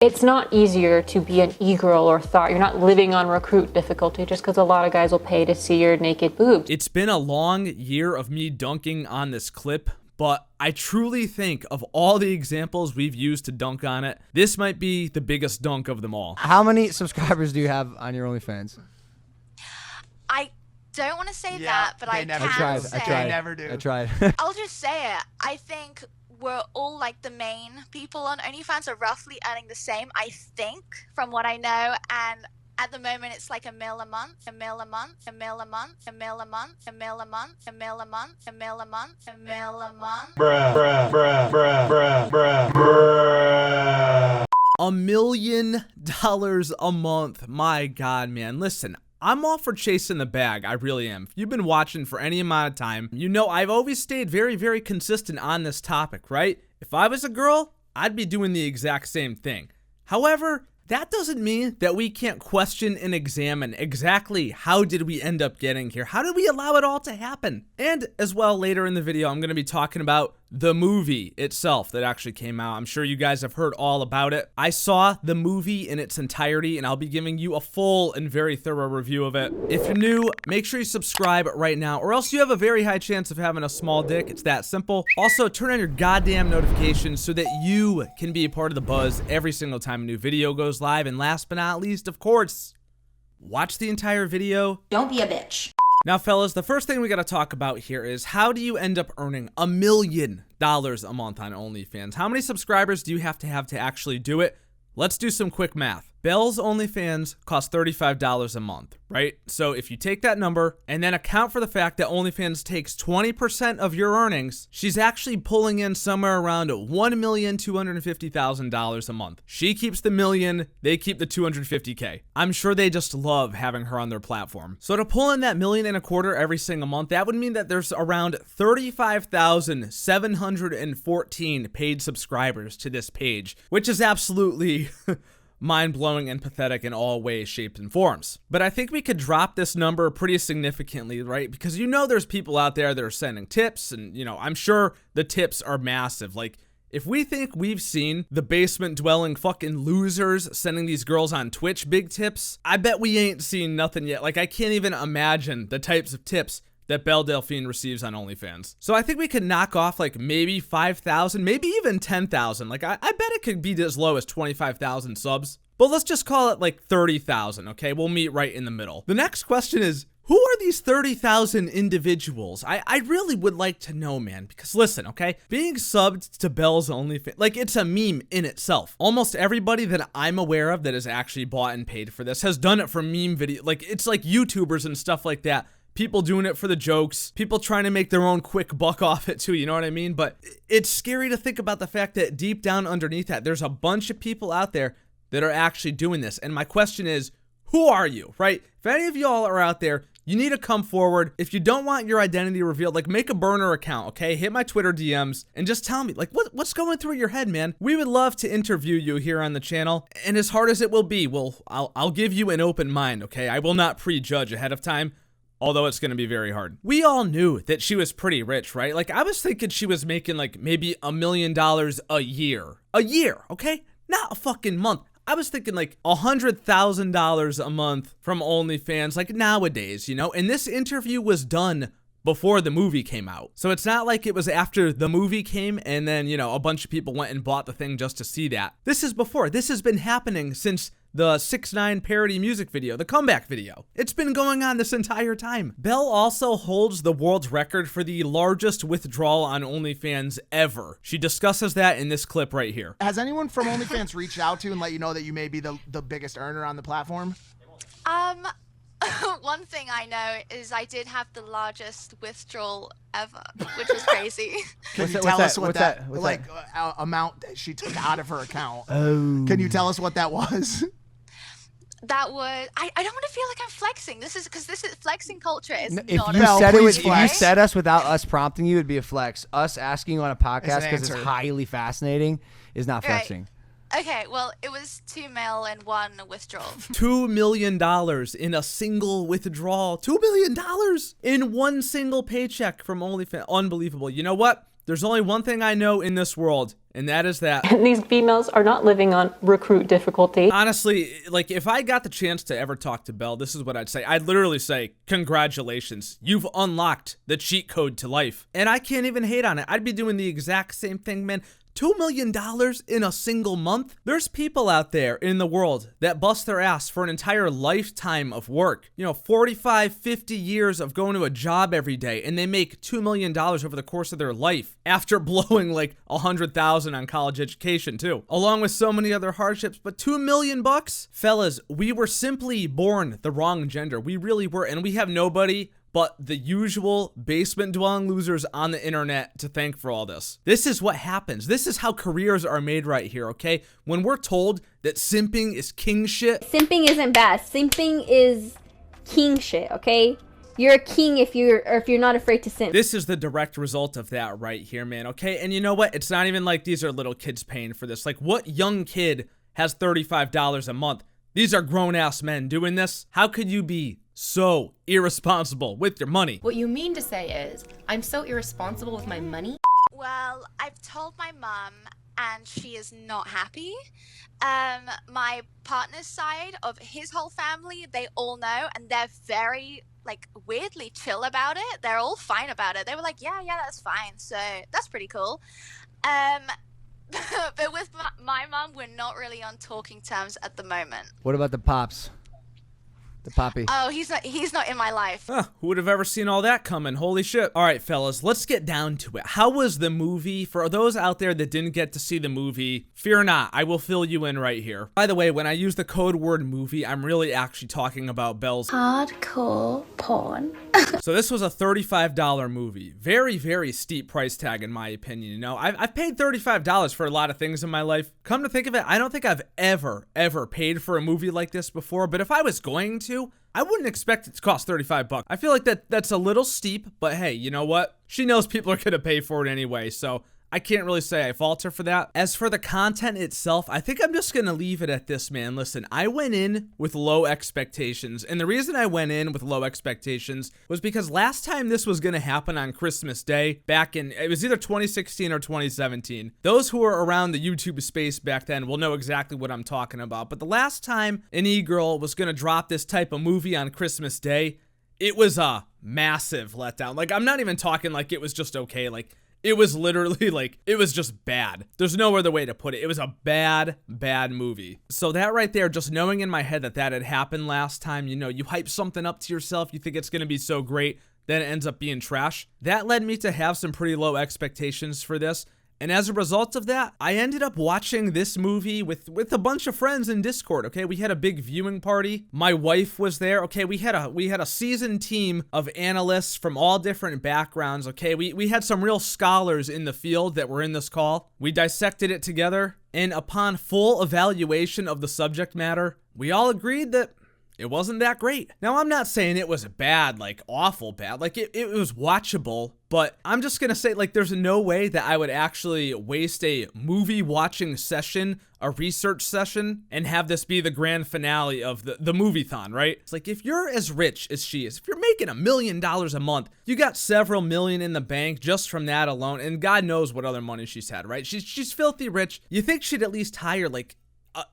It's not easier to be an e-girl or thought. You're not living on recruit difficulty just because a lot of guys will pay to see your naked boobs. It's been a long year of me dunking on this clip, but I truly think of all the examples we've used to dunk on it, this might be the biggest dunk of them all. How many subscribers do you have on your OnlyFans? I don't want to say that, but I can say. I never do. I tried. I'll just say it. I think we're all like the main people on OnlyFans are roughly earning the same, I think, from what I know. And at the moment, it's like $1 mil a month, $1 mil a month, $1 mil a month, $1 mil a month, $1 mil a month, $1 mil a month, $1 mil a month, $1 mil a month. $1 million a month. My God, man. Listen, I'm all for chasing the bag. I really am. If you've been watching for any amount of time, you know I've always stayed very, very consistent on this topic, right? If I was a girl, I'd be doing the exact same thing. However, that doesn't mean that we can't question and examine exactly how did we end up getting here? How did we allow it all to happen? And as well, later in the video, I'm going to be talking about the movie itself that actually came out. I'm sure you guys have heard all about it. I saw the movie in its entirety, and I'll be giving you a full and very thorough review of it. If you're new, make sure you subscribe right now, or else you have a very high chance of having a small dick. It's that simple. Also, turn on your goddamn notifications so that you can be a part of the buzz every single time a new video goes live. And last but not least, of course, watch the entire video. Don't be a bitch. Now, fellas, the first thing we got to talk about here is how do you end up earning $1 million a month on OnlyFans? How many subscribers do you have to actually do it? Let's do some quick math. Belle's OnlyFans costs $35 a month, right? So if you take that number and then account for the fact that OnlyFans takes 20% of your earnings, she's actually pulling in somewhere around $1,250,000 a month. She keeps the million, they keep the 250K. I'm sure they just love having her on their platform. So to pull in that $1.25 million every single month, that would mean that there's around 35,714 paid subscribers to this page, which is absolutely mind-blowing and pathetic in all ways, shapes, and forms. But I think we could drop this number pretty significantly, right? Because you know there's people out there that are sending tips, and you know, I'm sure the tips are massive. Like, if we think we've seen the basement-dwelling fucking losers sending these girls on Twitch big tips, I bet we ain't seen nothing yet. Like, I can't even imagine the types of tips that Belle Delphine receives on OnlyFans. So I think we could knock off like maybe 5,000, maybe even 10,000. Like I bet it could be as low as 25,000 subs. But let's just call it like 30,000, okay? We'll meet right in the middle. The next question is, who are these 30,000 individuals? I really would like to know, man, because listen, okay? Being subbed to Belle's OnlyFans, like it's a meme in itself. Almost everybody that I'm aware of that has actually bought and paid for this has done it for meme video. Like it's like YouTubers and stuff like that. People doing it for the jokes, people trying to make their own quick buck off it too, you know what I mean? But it's scary to think about the fact that deep down underneath that, there's a bunch of people out there that are actually doing this. And my question is, who are you, right? If any of y'all are out there, you need to come forward. If you don't want your identity revealed, like make a burner account, okay? Hit my Twitter DMs and just tell me, like, what's going through your head, man? We would love to interview you here on the channel. And as hard as it will be, I'll give you an open mind, okay? I will not prejudge ahead of time, although it's going to be very hard. We all knew that she was pretty rich, right? Like, I was thinking she was making like maybe $1 million a year. A year, okay? Not a fucking month. I was thinking like $100,000 a month from OnlyFans, like nowadays, you know? And this interview was done before the movie came out. So it's not like it was after the movie came and then, you know, a bunch of people went and bought the thing just to see that. This is before. This has been happening since the 6ix9ine parody music video, the comeback video. It's been going on this entire time. Belle also holds the world's record for the largest withdrawal on OnlyFans ever. She discusses that in this clip right here. Has anyone from OnlyFans reached out to you and let you know that you may be the biggest earner on the platform? One thing I know is I did have the largest withdrawal ever, which was crazy. Can you tell us what that amount that she took out of her account? Oh. Can you tell us what that was? That was, I don't want to feel like I'm flexing. This is flexing culture is not If a you said us without us prompting you, it'd be a flex. Us asking you on a podcast because it's highly fascinating is not flexing. Right. Okay, well, it was 2 mil and 1 withdrawal. $2 million in a single withdrawal. $2 million in one single paycheck from OnlyFans. Unbelievable. You know what? There's only one thing I know in this world, and that is that And these females are not living on recruit difficulty. honestly, like if I got the chance to ever talk to Belle, this is what I'd say. I'd literally say, congratulations, you've unlocked the cheat code to life. And I can't even hate on it. I'd be doing the exact same thing, man. $2 million in a single month? There's people out there in the world that bust their ass for an entire lifetime of work. 45, 50 years of going to a job every day, and they make $2 million over the course of their life after blowing like $100,000 on college education too, along with so many other hardships. But $2 million bucks? Fellas, we were simply born the wrong gender. We really were, and we have nobody but the usual basement-dwelling losers on the internet to thank for all this. This is what happens. This is how careers are made right here, okay? When we're told that simping is king shit. Simping isn't bad. Simping is king shit, okay? You're a king if you're not afraid to simp. This is the direct result of that right here, man, okay? And you know what? It's not even like these are little kids paying for this. Like, what young kid has $35 a month? These are grown-ass men doing this. How could you be so irresponsible with your money? What you mean to say is, I'm so irresponsible with my money? Well, I've told my mum and she is not happy. My partner's side of his whole family, they all know, and they're very, like, weirdly chill about it. They're all fine about it. They were like, yeah, that's fine. So that's pretty cool. But with my mum, we're not really on talking terms at the moment. What about the pops? The poppy. Oh, he's not in my life. Huh, who would have ever seen all that coming? Holy shit. All right, fellas, let's get down to it. How was the movie? For those out there that didn't get to see the movie, fear not, I will fill you in right here. By the way, when I use the code word movie, I'm really actually talking about Belle's hardcore porn. So this was a $35 movie. Very, very steep price tag in my opinion. I've paid $35 for a lot of things in my life. Come to think of it, I don't think I've ever paid for a movie like this before, but if I was going to, I wouldn't expect it to cost 35 bucks. I feel like that's a little steep, but hey, you know what? She knows people are gonna pay for it anyway, so I can't really say I fault her for that. As for the content itself, I think I'm just gonna leave it at this, man. Listen, I went in with low expectations, and the reason I went in with low expectations was because last time this was gonna happen on Christmas Day, back in, it was either 2016 or 2017. Those who were around the YouTube space back then will know exactly what I'm talking about, but the last time an e-girl was gonna drop this type of movie on Christmas Day, it was a massive letdown. Like, I'm not even talking like it was just okay, like, it was literally like, it was just bad. There's no other way to put it. It was a bad movie. So that right there, just knowing in my head that had happened last time, you hype something up to yourself, you think it's gonna be so great, then it ends up being trash. That led me to have some pretty low expectations for this. And as a result of that, I ended up watching this movie with a bunch of friends in Discord, okay? We had a big viewing party. My wife was there, okay? We had a seasoned team of analysts from all different backgrounds, okay? We had some real scholars in the field that were in this call. We dissected it together, and upon full evaluation of the subject matter, we all agreed that it wasn't that great. Now, I'm not saying it was bad, like awful bad, like it was watchable, but I'm just gonna say, like, there's no way that I would actually waste a movie watching session, a research session, and have this be the grand finale of the movie-thon, right? It's like, if you're as rich as she is, if you're making $1 million a month, you got several million in the bank just from that alone, and God knows what other money she's had, right? She's filthy rich. You think she'd at least hire, like,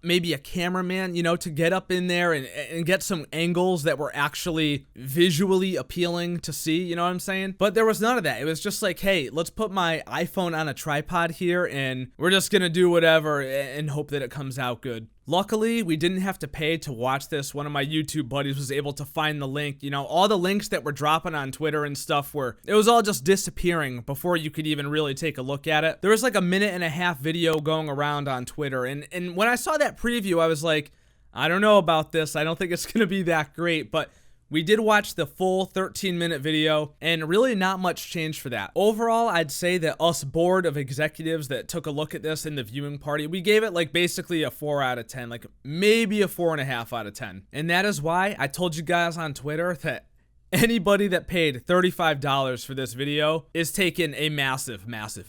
maybe a cameraman, to get up in there and get some angles that were actually visually appealing to see, you know what I'm saying? But there was none of that. It was just like, hey, let's put my iPhone on a tripod here and we're just gonna do whatever and hope that it comes out good. Luckily, we didn't have to pay to watch this. One of my YouTube buddies was able to find the link. All the links that were dropping on Twitter and stuff it was all just disappearing before you could even really take a look at it. There was like a 1.5-minute video going around on Twitter. And when I saw that preview, I was like, I don't know about this. I don't think it's gonna be that great, but we did watch the full 13-minute video, and really not much changed for that. Overall, I'd say that us board of executives that took a look at this in the viewing party, we gave it like basically a 4 out of 10, like maybe a 4.5 out of 10. And that is why I told you guys on Twitter that anybody that paid $35 for this video is taking a massive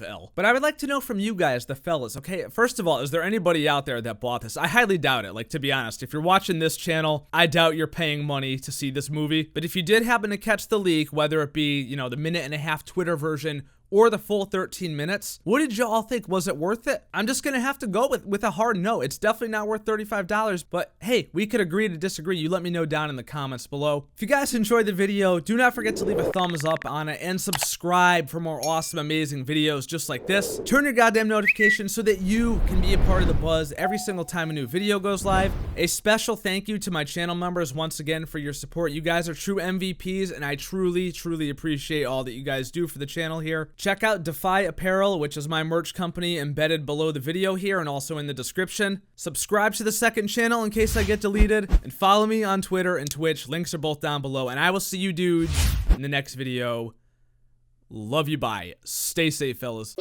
L. But I would like to know from you guys, the fellas, okay? First of all, is there anybody out there that bought this? I highly doubt it. Like, to be honest, if you're watching this channel, I doubt you're paying money to see this movie. But if you did happen to catch the leak, whether it be, the 1.5-minute Twitter version or the full 13 minutes. What did y'all think? Was it worth it? I'm just gonna have to go with a hard no. It's definitely not worth $35, but hey, we could agree to disagree. You let me know down in the comments below. If you guys enjoyed the video, do not forget to leave a thumbs up on it and subscribe for more awesome, amazing videos just like this. Turn your goddamn notifications so that you can be a part of the buzz every single time a new video goes live. A special thank you to my channel members once again for your support. You guys are true MVPs, and I truly, truly appreciate all that you guys do for the channel here. Check out Dyfo Apparel, which is my merch company, embedded below the video here and also in the description. Subscribe to the second channel in case I get deleted, and follow me on Twitter and Twitch. Links are both down below, and I will see you dudes in the next video. Love you, bye. Stay safe, fellas.